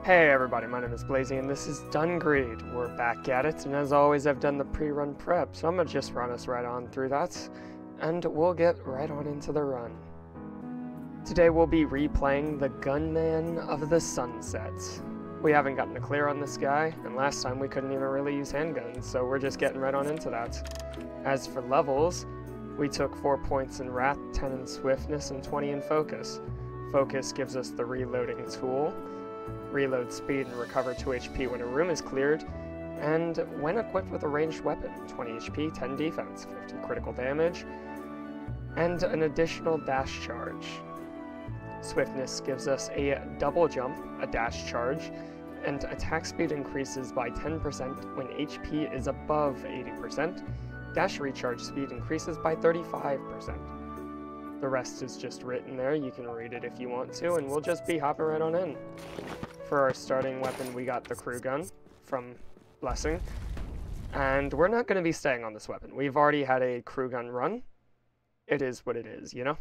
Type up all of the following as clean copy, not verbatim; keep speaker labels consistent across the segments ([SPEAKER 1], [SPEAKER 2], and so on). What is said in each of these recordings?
[SPEAKER 1] Hey everybody, my name is Blazy and this is Dungreed. We're back at it, and as always I've done the pre-run prep, so I'm gonna just run us right on through that, and we'll get right on into the run. Today we'll be replaying the Gunman of the Sunset. We haven't gotten a clear on this guy, and last time we couldn't even really use handguns, so we're just getting right on into that. As for levels, we took 4 points in Wrath, 10 in Swiftness, and 20 in Focus. Focus gives us the reloading tool, reload speed and recover 2 HP when a room is cleared, and when equipped with a ranged weapon, 20 HP, 10 defense, 50 critical damage, and an additional dash charge. Swiftness gives us a double jump, a dash charge, and attack speed increases by 10% when HP is above 80%. Dash recharge speed increases by 35%. The rest is just written there, you can read it if you want to, and we'll just be hopping right on in. For our starting weapon, we got the crew gun from Blessing, and we're not going to be staying on this weapon. We've already had a crew gun run. It is what it is, you know?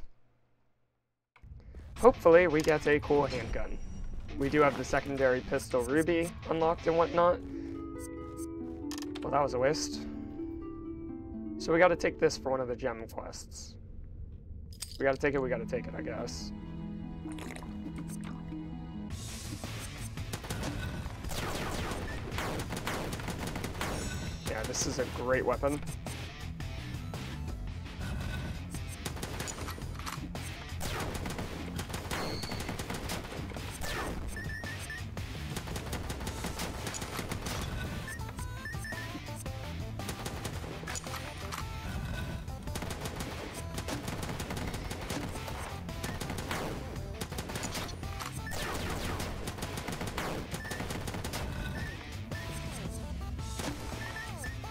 [SPEAKER 1] Hopefully we get a cool handgun. We do have the secondary pistol Ruby unlocked and whatnot. Well, that was a waste. So we got to take this for one of the gem quests. We got to take it, I guess. Yeah, this is a great weapon.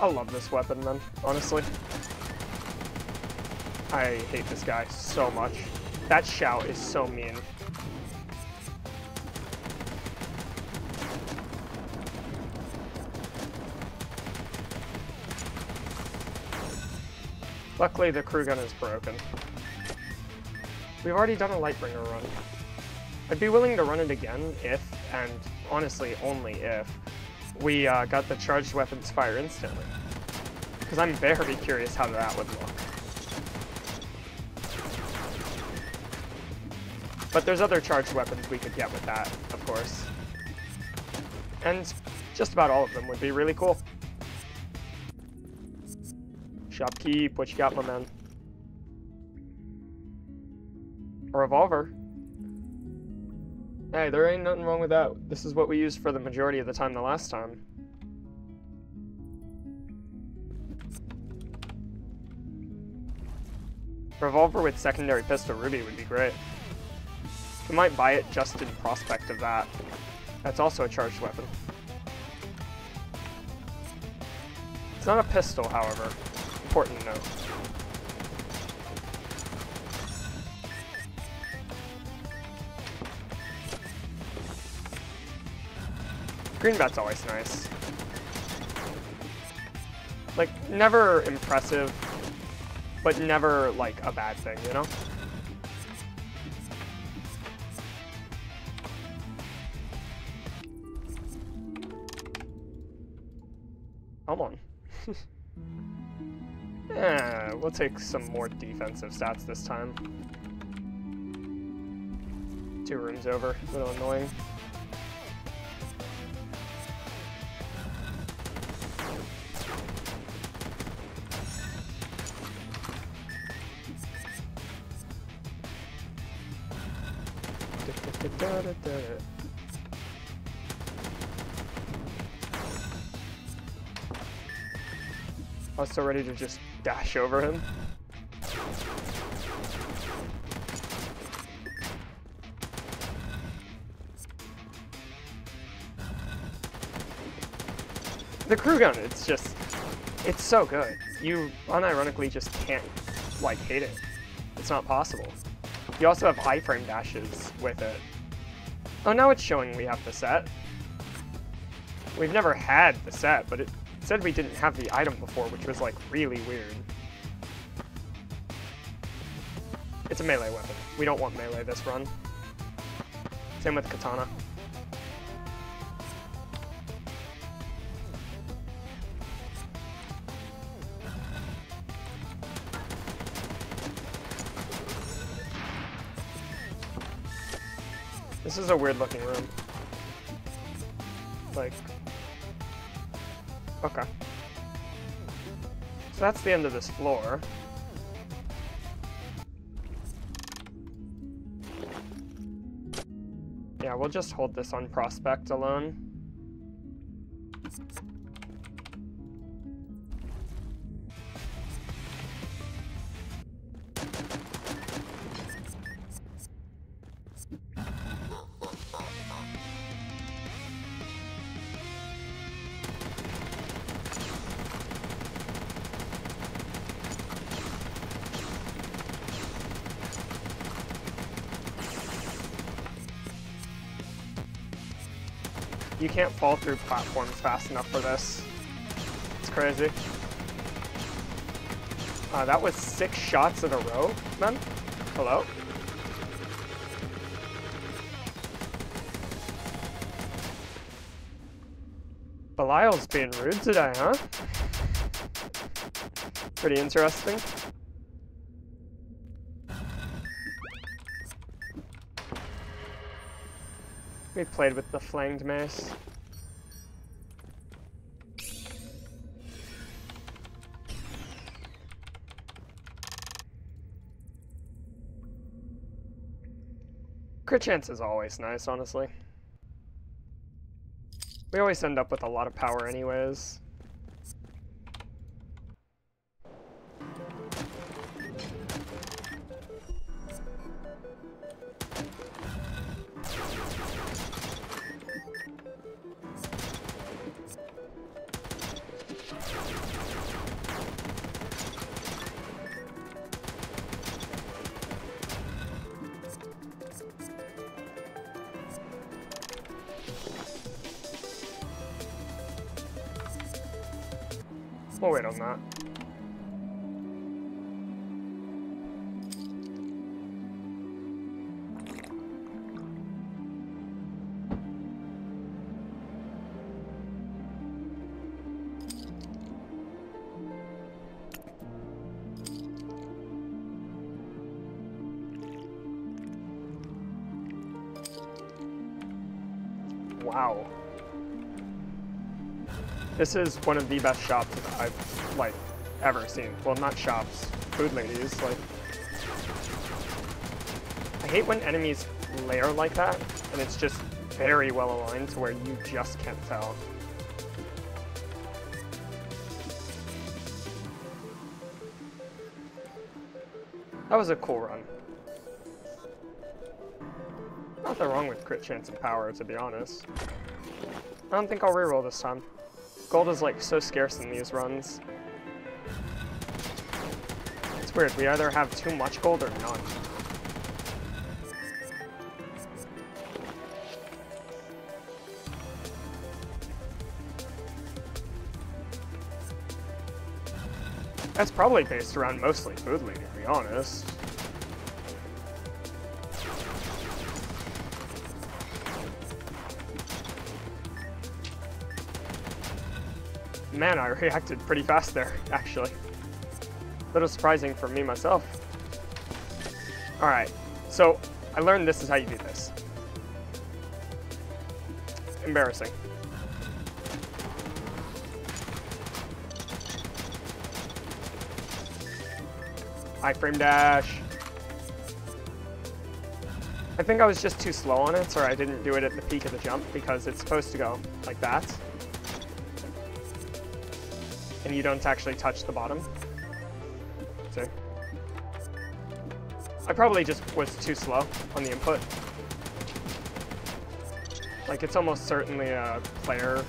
[SPEAKER 1] I love this weapon, man, honestly. I hate this guy so much. That shout is so mean. Luckily, the crew gun is broken. We've already done a Lightbringer run. I'd be willing to run it again if, and honestly only if, we got the charged weapons fire instantly. Because I'm very curious how that would look. But there's other charged weapons we could get with that, of course. And just about all of them would be really cool. Shopkeep, what you got, my man? A revolver. Hey, there ain't nothing wrong with that. This is what we used for the majority of the time the last time. Revolver with secondary pistol Ruby would be great. We might buy it just in prospect of that. That's also a charged weapon. It's not a pistol, however. Important to note. Greenbat's always nice. Like, never impressive, but never, like, a bad thing, you know? Come on. Yeah, we'll take some more defensive stats this time. 2 rooms over, a little annoying. I was so ready to just dash over him. The crew gun, it's so good. You unironically just can't, like, hate it. It's not possible. You also have iframe dashes with it. Oh, now it's showing we have the set. We've never had the set, but it said we didn't have the item before, which was, like, really weird. It's a melee weapon. We don't want melee this run. Same with katana. This is a weird looking room. Like, okay. So that's the end of this floor. Yeah, we'll just hold this on Prospect alone. You can't fall through platforms fast enough for this. It's crazy. That was 6 shots in a row, man. Hello? Belial's being rude today, huh? Pretty interesting. We played with the flanged mace. Crit chance is always nice, honestly. We always end up with a lot of power anyways. We'll wait on that. Wow. This is one of the best shops that I've, like, ever seen. Well, not shops, food ladies, like. I hate when enemies layer like that, and it's just very well aligned to where you just can't tell. That was a cool run. Nothing wrong with crit chance and power, to be honest. I don't think I'll reroll this time. Gold is like so scarce in these runs. It's weird, we either have too much gold or none. That's probably based around mostly food leading, to be honest. Man, I reacted pretty fast there, actually. A little surprising for me myself. Alright, so I learned this is how you do this. Embarrassing. Iframe dash. I think I was just too slow on it, or I didn't do it at the peak of the jump because it's supposed to go like that. And you don't actually touch the bottom. See? I probably just was too slow on the input. Like, it's almost certainly a player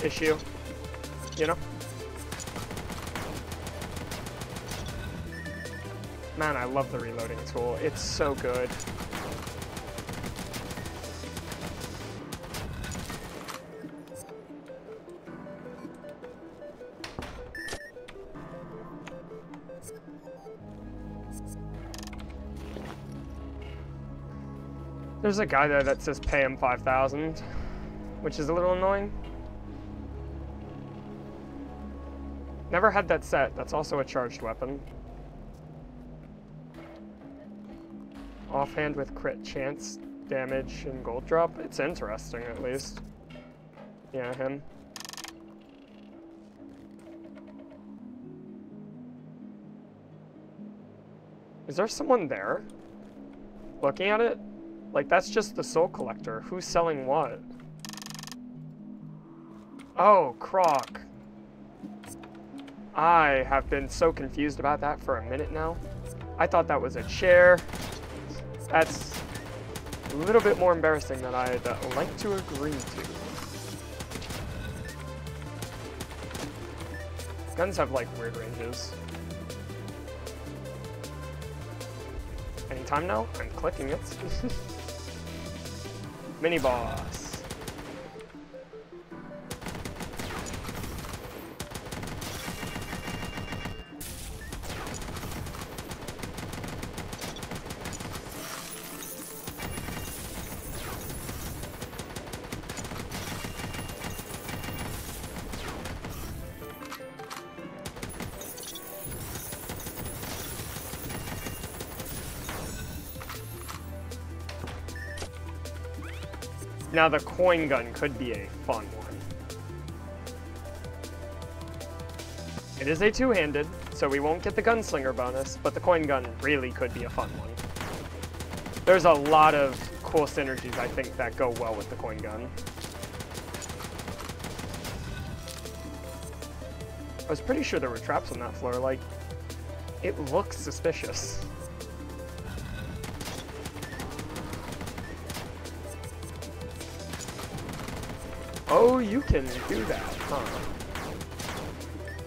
[SPEAKER 1] issue, you know? Man, I love the reloading tool. It's so good. There's a guy there that says pay him 5,000, which is a little annoying. Never had that set. That's also a charged weapon. Offhand with crit chance. damage and gold drop. It's interesting, at least. Yeah, him. Is there someone there? Looking at it? Like, that's just the soul collector. Who's selling what? Oh, Croc. I have been so confused about that for a minute now. I thought that was a chair. That's a little bit more embarrassing than I'd like to agree to. Guns have, like, weird ranges. Anytime now? I'm clicking it. Mini boss. Now the coin gun could be a fun one. It is a two-handed, so we won't get the gunslinger bonus, but the coin gun really could be a fun one. There's a lot of cool synergies, I think, that go well with the coin gun. I was pretty sure there were traps on that floor, like, it looks suspicious. Oh, you can do that, huh?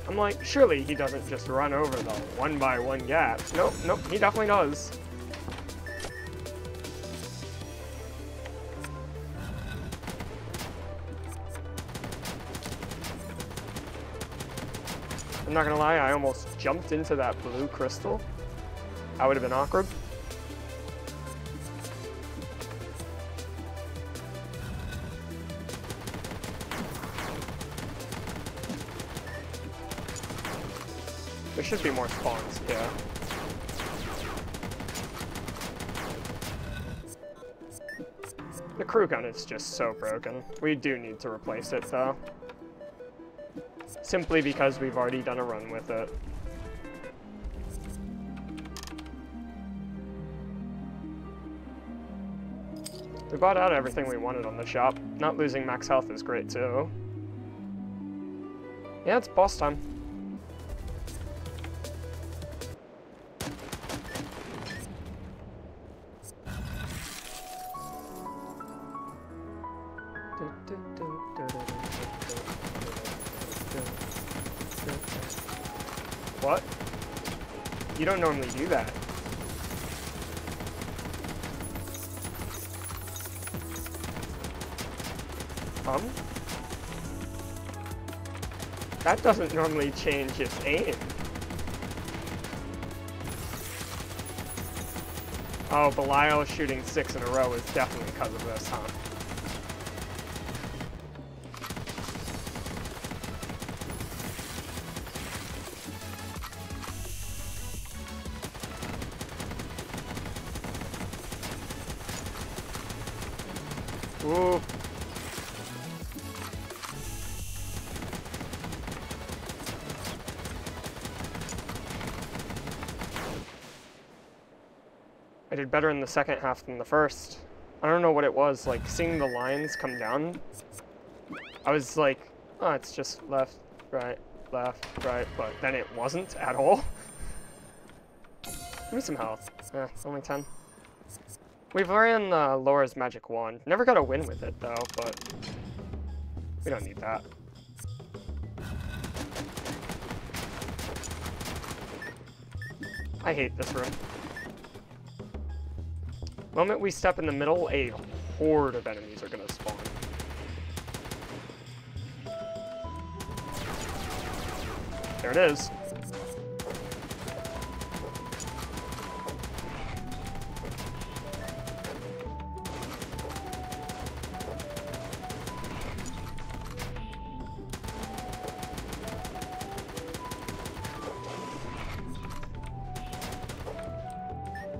[SPEAKER 1] I'm like, surely he doesn't just run over the one-by-one gap. Nope, nope, he definitely does. I'm not gonna lie, I almost jumped into that blue crystal. That would have been awkward. There should be more spawns, yeah. The crew gun is just so broken. We do need to replace it, though. Simply because we've already done a run with it. We bought out everything we wanted on the shop. Not losing max health is great, too. Yeah, it's boss time. What? You don't normally do that. That doesn't normally change its aim. Oh, Belial shooting 6 in a row is definitely because of this, huh? Ooh. I did better in the second half than the first. I don't know what it was, like, seeing the lines come down. I was like, oh, it's just left, right, but then it wasn't at all. Give me some health. Only 10. We've ran Laura's magic wand. Never got a win with it, though, but we don't need that. I hate this room. The moment we step in the middle, a horde of enemies are gonna spawn. There it is.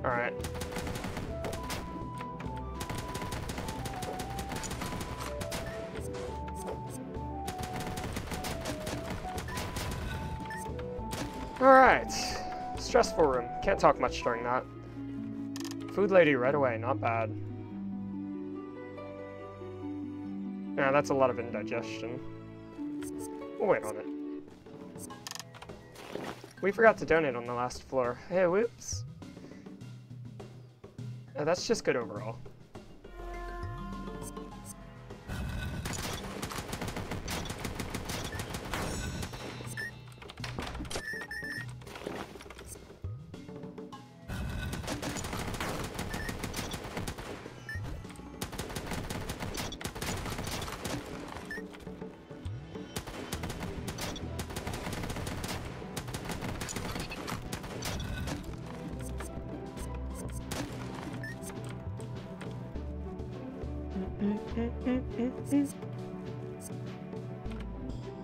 [SPEAKER 1] Alright. Alright. Stressful room. Can't talk much during that. Food lady right away, not bad. Yeah, that's a lot of indigestion. We'll wait on it. We forgot to donate on the last floor. Hey, whoops. That's just good overall.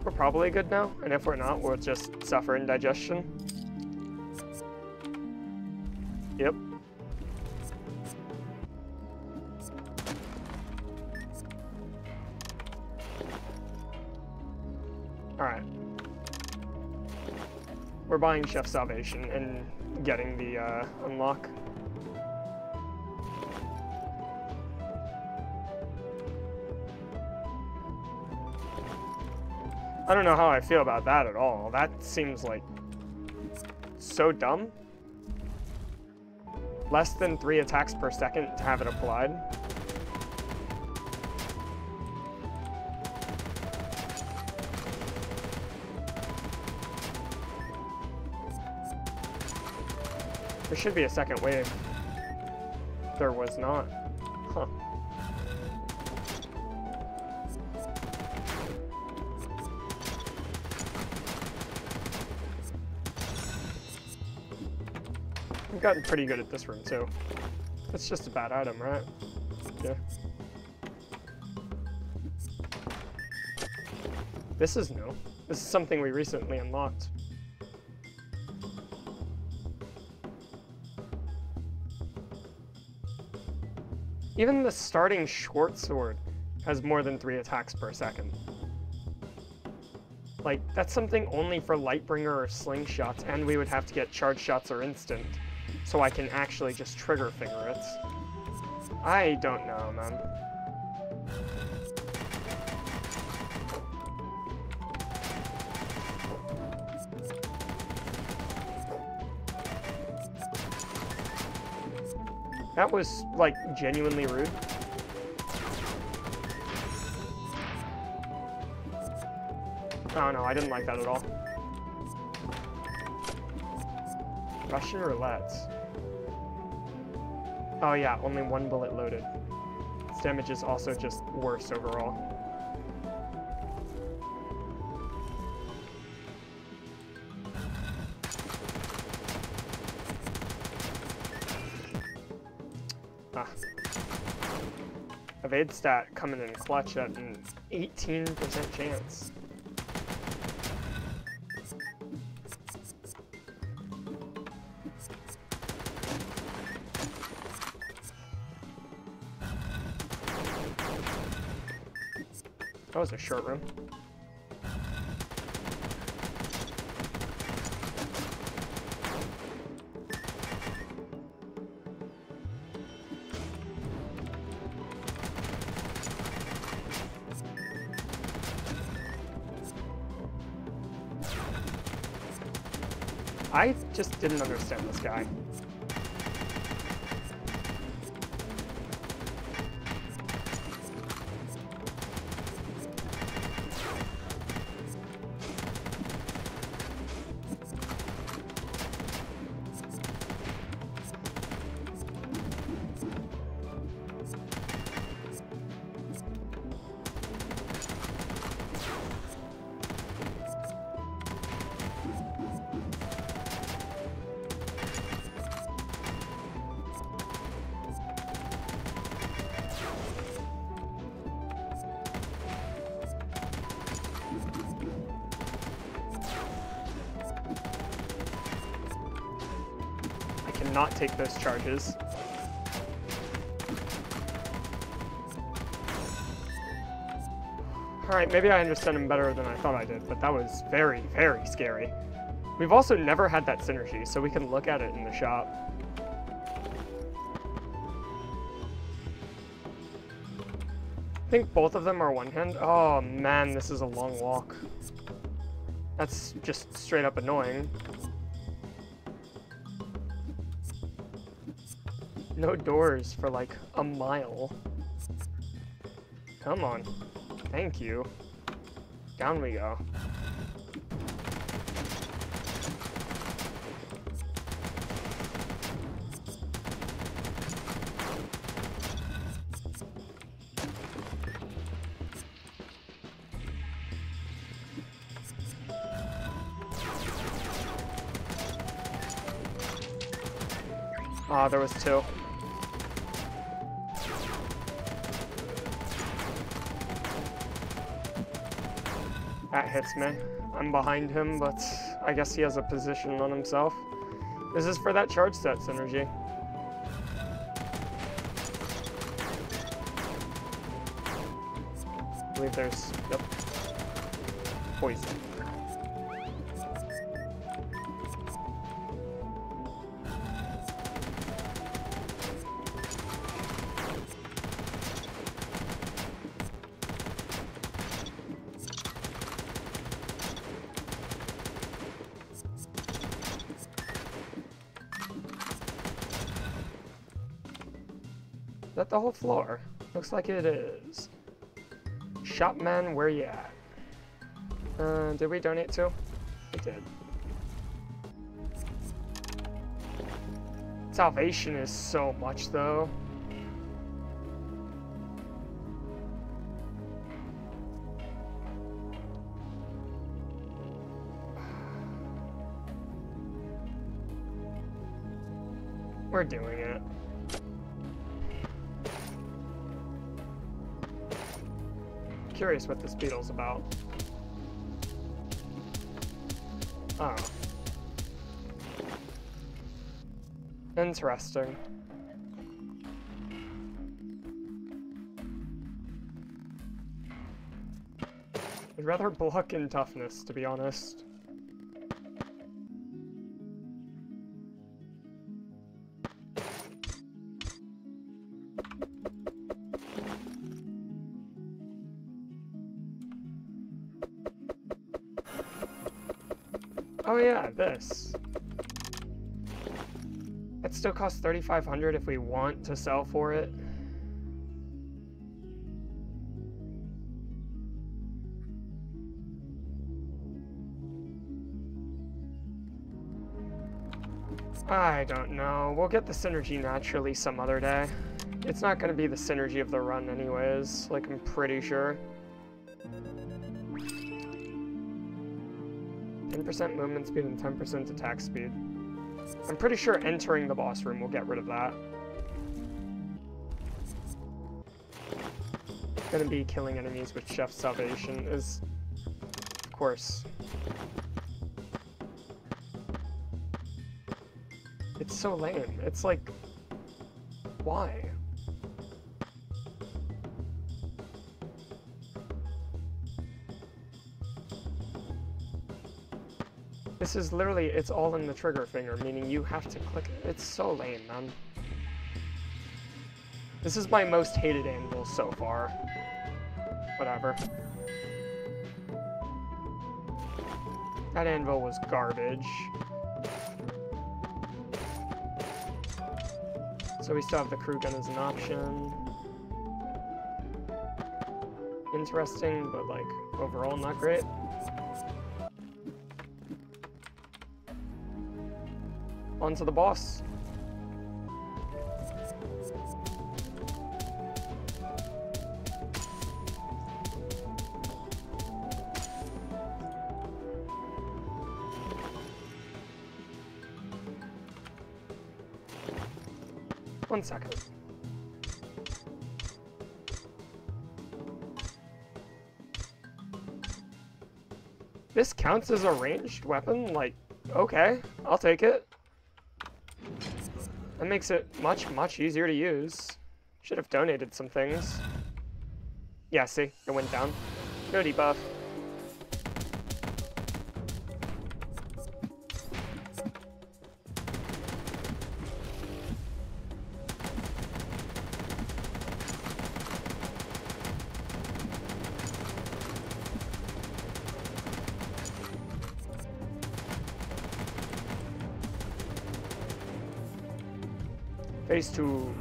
[SPEAKER 1] We're probably good now, and if we're not, we'll just suffer indigestion. Yep. Alright. We're buying Chef's Salvation and getting the unlock. I don't know how I feel about that at all. That seems like so dumb. Less than 3 attacks per second to have it applied. There should be a second wave. There was not. Huh. I've gotten pretty good at this room, too. It's just a bad item, right? Yeah. This is new. This is something we recently unlocked. Even the starting short sword has more than 3 attacks per second. Like, that's something only for Lightbringer or Slingshots, and we would have to get charge shots or instant, so I can actually just trigger finger it. I don't know, man. That was, like, genuinely rude. Oh no, I didn't like that at all. Russian roulette. Oh yeah, only 1 bullet loaded. Its damage is also just worse overall. Ah. Evade stat coming in clutch at an 18% chance. That was a short room. I just didn't understand this guy. Not take those charges. Alright, maybe I understand him better than I thought I did, but that was very, very scary. We've also never had that synergy, so we can look at it in the shop. I think both of them are one-hand. Oh man, this is a long walk. That's just straight up annoying. No doors for like a mile. Come on. Thank you. Down we go. Ah, there was two. That hits me. I'm behind him, but I guess he has a position on himself. This is for that charge set synergy. I believe there's... Yep. Poison. Is that the whole floor? Looks like it is. Shopman, where you at? Did we donate to? We did. Salvation is so much, though. We're doing it. Curious what this beetle's about. Oh. Interesting. I'd rather block in toughness, to be honest. Oh yeah, this. It still costs 3,500 if we want to sell for it. I don't know. We'll get the synergy naturally some other day. It's not going to be the synergy of the run anyways, like I'm pretty sure. 10% movement speed and 10% attack speed. I'm pretty sure entering the boss room will get rid of that. Gonna be killing enemies with Chef's Salvation is, of course. It's so lame. It's like, why? This is literally, it's all in the trigger finger, meaning you have to click it. It's so lame, man. This is my most hated anvil so far. Whatever. That anvil was garbage. So we still have the crew gun as an option. Interesting, but like, overall not great. On to the boss. One second. This counts as a ranged weapon? Like, okay, I'll take it. That makes it much easier to use. Should have donated some things. Yeah, see, it went down. No debuff. Phase 2.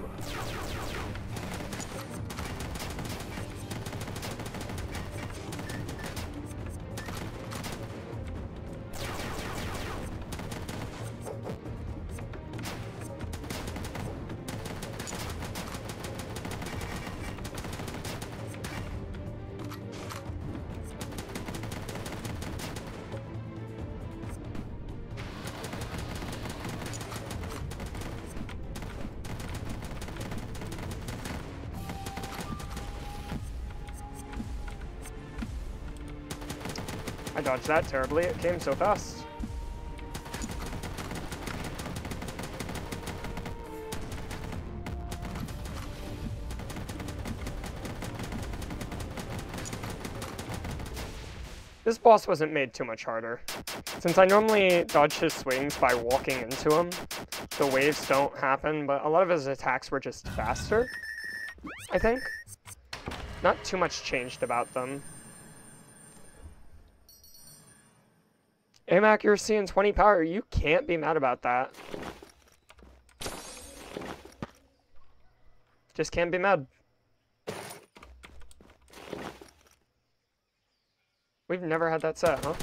[SPEAKER 1] I dodged that terribly, it came so fast. This boss wasn't made too much harder. Since I normally dodge his swings by walking into him, the waves don't happen, but a lot of his attacks were just faster, I think. Not too much changed about them. Aim accuracy and 20 power, you can't be mad about that. Just can't be mad. We've never had that set, huh?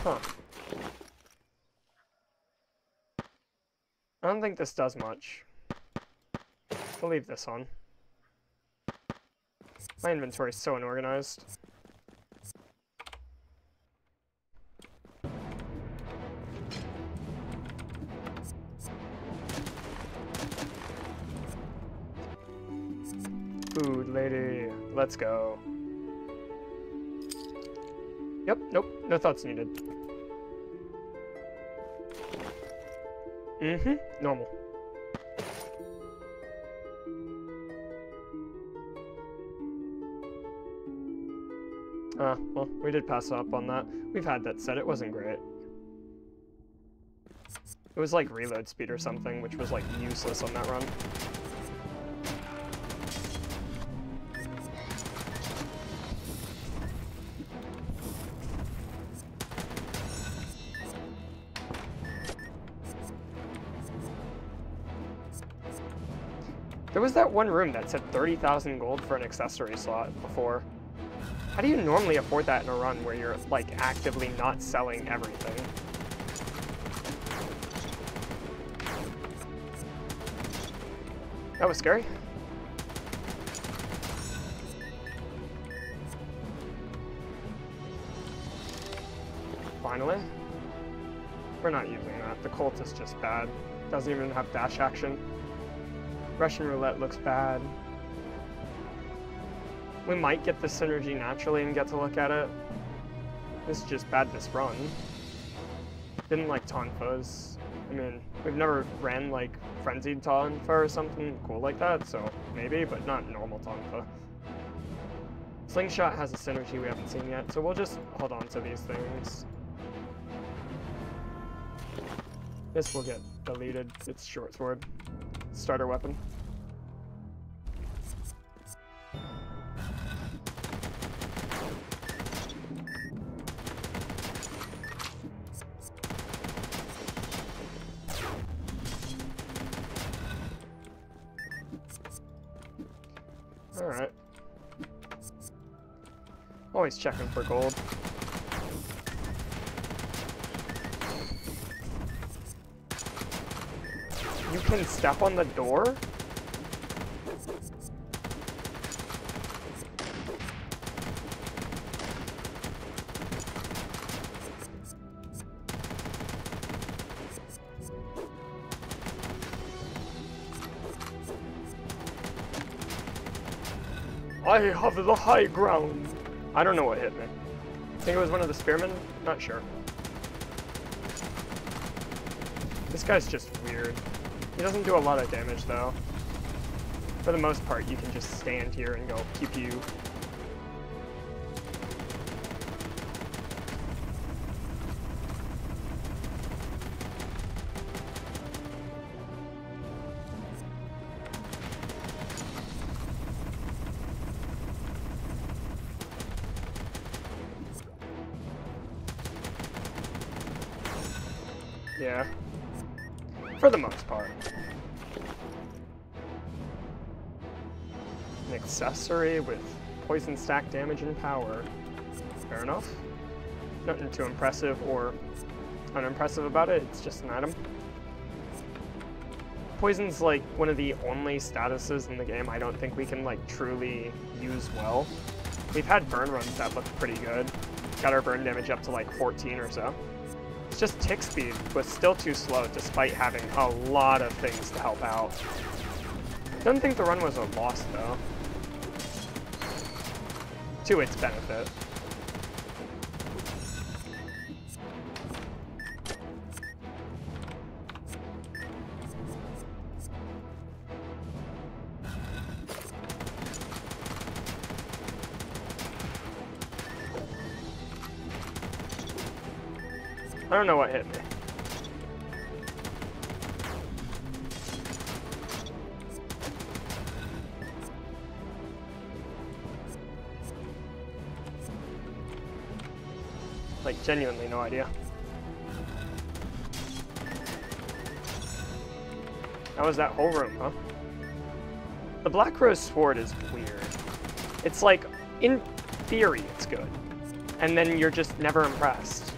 [SPEAKER 1] Huh. I don't think this does much. We'll leave this on. My inventory's so unorganized. Food lady, let's go. Yep, nope, no thoughts needed. Normal. Well, we did pass up on that. We've had that set, it wasn't great. It was like reload speed or something, which was like useless on that run. There was that one room that said 30,000 gold for an accessory slot before. How do you normally afford that in a run where you're, like, actively not selling everything? That was scary. Finally. We're not using that. The Colt is just bad. Doesn't even have dash action. Russian roulette looks bad. We might get the synergy naturally and get to look at it. This is just bad this run. Didn't like Tonfas. I mean, we've never ran like Frenzied Tonfa or something cool like that, so maybe, but not normal Tonfa. Slingshot has a synergy we haven't seen yet, so we'll just hold on to these things. This will get deleted. It's short sword. Starter weapon. Alright. Always checking for gold. You can step on the door? I have the high ground. I don't know what hit me. I think it was one of the spearmen? Not sure. This guy's just weird. He doesn't do a lot of damage though. For the most part, you can just stand here and go pew pew. Yeah. For the most part. An accessory with poison stack damage and power. Fair enough. Nothing too impressive or unimpressive about it, it's just an item. Poison's like one of the only statuses in the game I don't think we can like truly use well. We've had burn runs that looked pretty good. Got our burn damage up to like 14 or so. It's just tick speed was still too slow despite having a lot of things to help out. Don't think the run was a loss though. To its benefit. I don't know what hit me. Like, genuinely no idea. That was that whole room, huh? The Black Rose Sword is weird. It's like, in theory, it's good. And then you're just never impressed.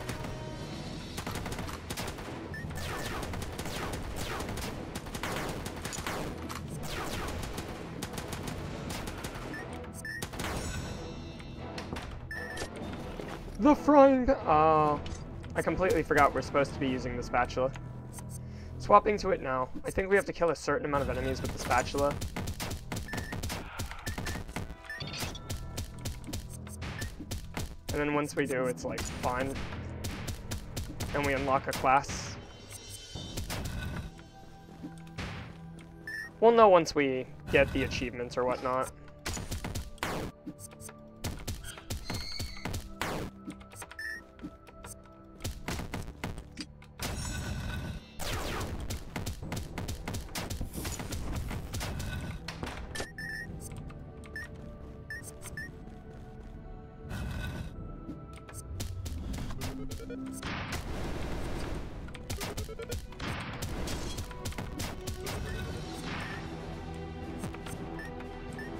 [SPEAKER 1] The frying pan. Oh, I completely forgot we're supposed to be using the spatula. Swapping to it now. I think we have to kill a certain amount of enemies with the spatula. And then once we do, it's like fine. And we unlock a class. We'll know once we get the achievements or whatnot.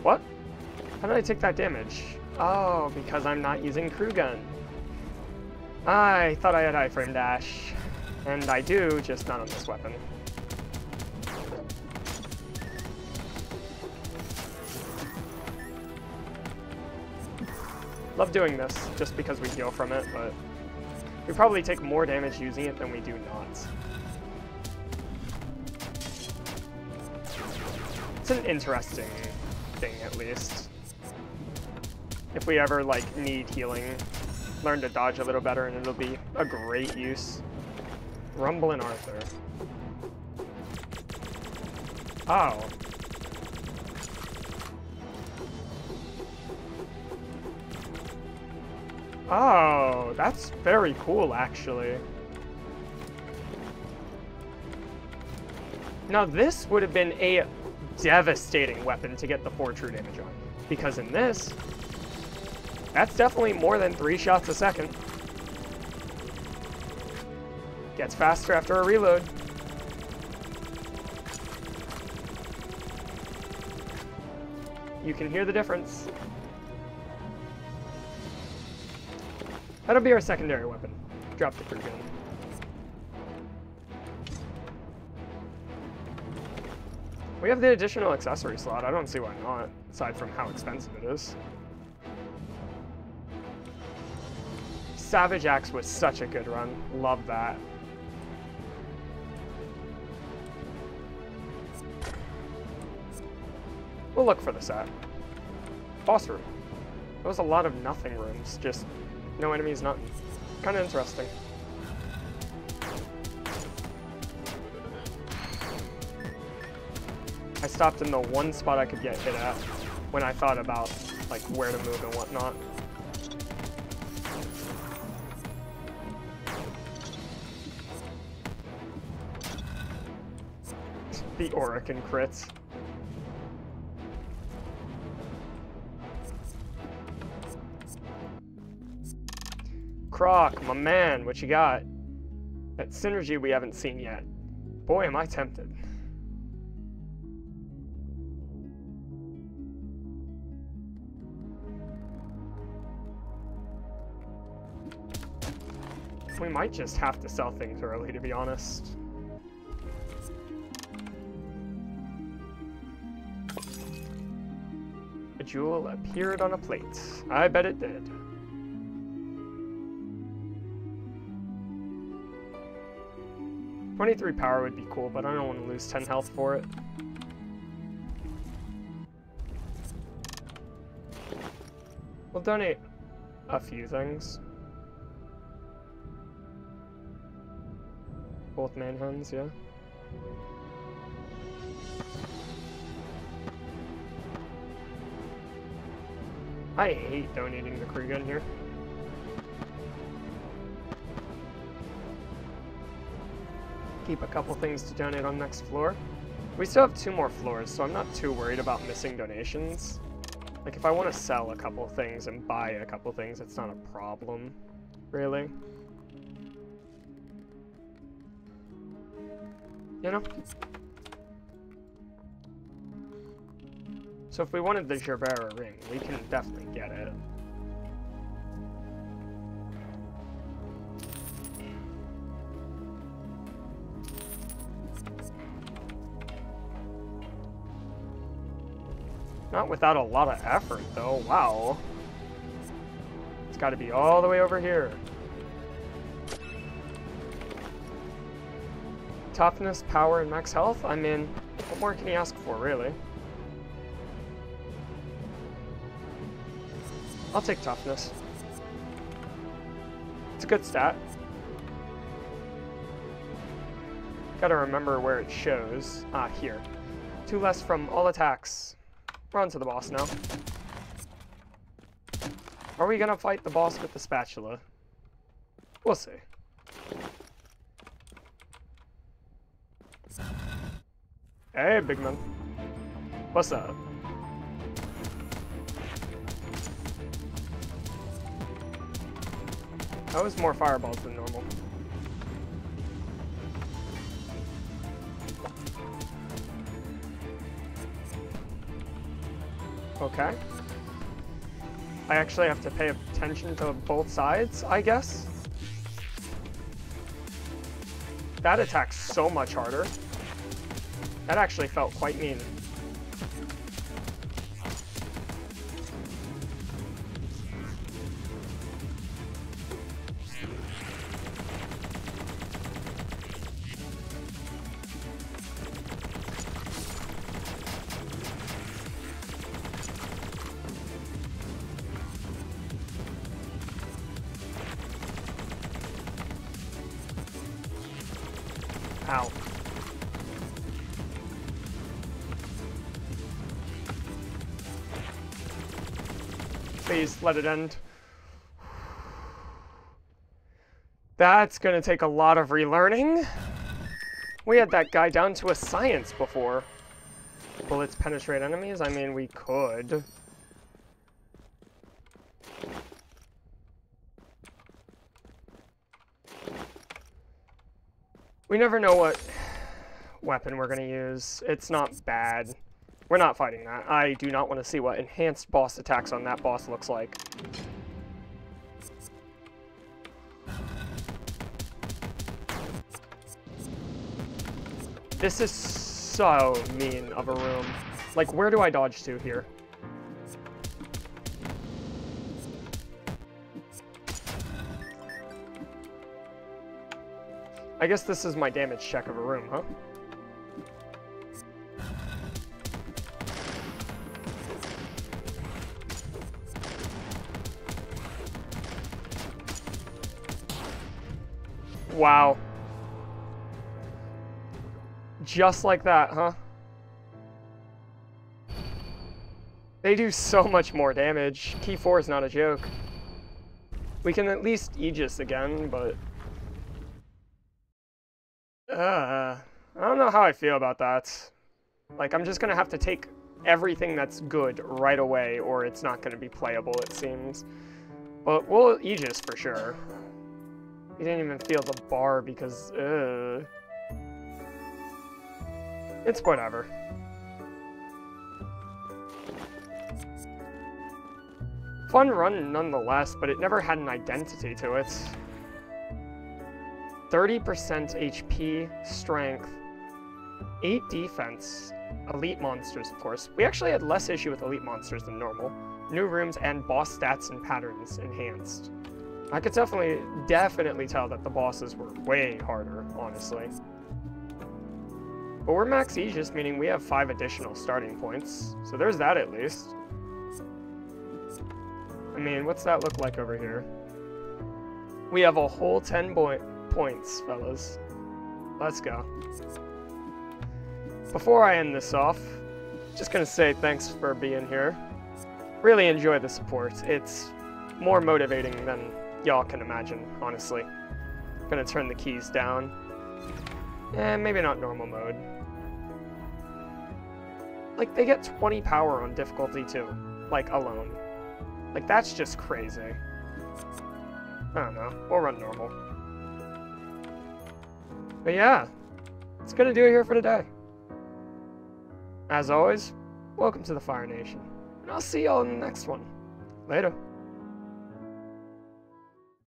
[SPEAKER 1] What? How did I take that damage? Oh, because I'm not using crew gun. I thought I had iframe dash. And I do, just not on this weapon. Love doing this, just because we heal from it, but we probably take more damage using it than we do not. It's an interesting thing, at least. If we ever, like, need healing, learn to dodge a little better, and it'll be a great use. Rumble and Arthur. Oh. Oh, that's very cool, actually. Now, this would have been a devastating weapon to get the 4 true damage on. Because in this, that's definitely more than 3 shots a second. Gets faster after a reload. You can hear the difference. That'll be our secondary weapon. Drop the crew gun. We have the additional accessory slot. I don't see why not, aside from how expensive it is. Savage Axe was such a good run. Love that. We'll look for the set. Boss room. There was a lot of nothing rooms, just no enemies, nothing. Kind of interesting. I stopped in the one spot I could get hit at when I thought about like where to move and whatnot. The Orican crits. Croc, my man, what you got? That synergy we haven't seen yet. Boy, am I tempted. We might just have to sell things early, to be honest. A jewel appeared on a plate. I bet it did. "23 power would be cool, but I don't want to lose 10 health for it. We'll donate a few things. Both manhuns, yeah. I hate donating the crew gun here. Keep a couple things to donate on next floor. We still have 2 more floors, so I'm not too worried about missing donations. Like, if I want to sell a couple things and buy a couple things, it's not a problem, really. You know? So if we wanted the Gerbera ring, we can definitely get it. Not without a lot of effort, though. Wow. It's got to be all the way over here. Toughness, power, and max health? I mean, what more can you ask for, really? I'll take toughness. It's a good stat. Gotta remember where it shows. Ah, here. 2 less from all attacks. We're on to the boss now. Are we gonna fight the boss with the spatula? We'll see. Hey, big man. What's up? That was more fireballs than normal. Okay. I actually have to pay attention to both sides, I guess. That attack's so much harder. That actually felt quite mean. Ow. Please, let it end. That's gonna take a lot of relearning. We had that guy down to a science before. Bullets penetrate enemies? I mean, we could. We never know what weapon we're gonna use. It's not bad. We're not fighting that. I do not want to see what enhanced boss attacks on that boss looks like. This is so mean of a room. Like, where do I dodge to here? I guess this is my damage check of a room, huh? Wow. Just like that, huh? They do so much more damage. Key 4 is not a joke. We can at least Aegis again, but... I don't know how I feel about that. Like, I'm just gonna have to take everything that's good right away, or it's not gonna be playable, it seems. But we'll Aegis for sure. You didn't even feel the bar because, it's whatever. Fun run nonetheless, but it never had an identity to it. 30% HP, strength, 8 defense, elite monsters, of course. We actually had less issue with elite monsters than normal. New rooms and boss stats and patterns enhanced. I could definitely tell that the bosses were way harder, honestly. But we're max Aegis, meaning we have 5 additional starting points, so there's that at least. I mean, what's that look like over here? We have a whole 10 points, fellas. Let's go. Before I end this off, just gonna say thanks for being here. Really enjoy the support. It's more motivating than y'all can imagine, honestly. Gonna turn the keys down. And maybe not normal mode. Like, they get 20 power on difficulty too. Like, alone. Like, that's just crazy. I don't know. We'll run normal. But yeah, it's gonna do it here for today. As always, welcome to the Fire Nation. And I'll see y'all in the next one. Later.